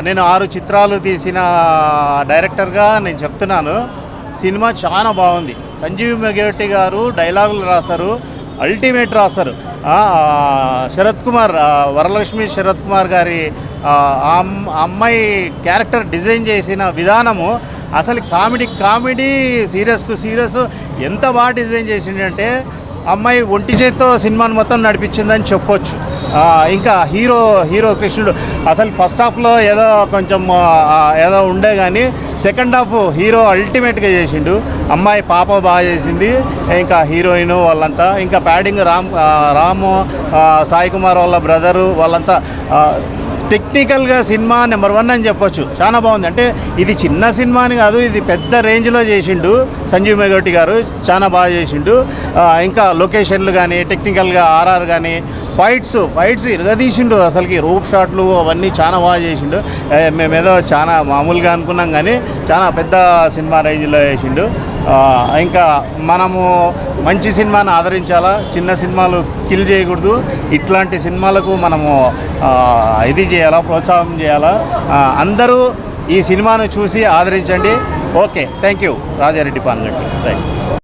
నేను 6 చిత్రాలు తీసిన డైరెక్టర్గా నేను చెప్తున్నాను. సినిమా చాలా బాగుంది. సంజీవ్ మెగోటి గారు డైలాగులు రాస్తారు, అల్టిమేట్ రాస్తారు. శరత్ కుమార్, వరలక్ష్మి శరత్ కుమార్ గారి అమ్మాయి క్యారెక్టర్ డిజైన్ చేసిన విధానము అసలు కామెడీ సీరియస్ ఎంత బాగా డిజైన్ చేసిందంటే అమ్మాయి ఒంటి చేత్తో సినిమాను మొత్తం నడిపించిందని చెప్పొచ్చు. ఇంకా హీరో కృష్ణుడు అసలు ఫస్ట్ హాఫ్లో కొంచెం ఏదో ఉండే కానీ సెకండ్ హాఫ్ హీరో అల్టిమేట్గా చేసిండు. అమ్మాయి పాప బాగా చేసింది, ఇంకా హీరోయిన్ వాళ్ళంతా, ఇంకా ప్యాడింగ్ రాము సాయి కుమార్ వాళ్ళ బ్రదరు వాళ్ళంతా టెక్నికల్గా సినిమా నెంబర్ 1 అని చెప్పొచ్చు. చాలా బాగుంది. అంటే ఇది చిన్న సినిమా అని కాదు, ఇది పెద్ద రేంజ్లో చేసిండు సంజీవ్ మెగోటి గారు, చాలా బాగా చేసిండు. ఇంకా లొకేషన్లు కానీ టెక్నికల్గా ఆర్ఆర్ కానీ ఫైట్స్ ఇరగదీసిండు. అసలుకి రూప్ షాట్లు అవన్నీ చాలా బాగా చేసిండు. మేమేదో చాలా మామూలుగా అనుకున్నాం కానీ చాలా పెద్ద సినిమా రేంజ్లో చేసిండు. ఇంకా మనము మంచి సినిమాని ఆదరించాలా, చిన్న సినిమాలు కిల్ చేయకూడదు. ఇట్లాంటి సినిమాలకు మనము ఇది చేయాలా, ప్రోత్సాహం చేయాలా. అందరూ ఈ సినిమాను చూసి ఆదరించండి. Okay, thank you. Rajareddy Pangatti. Right.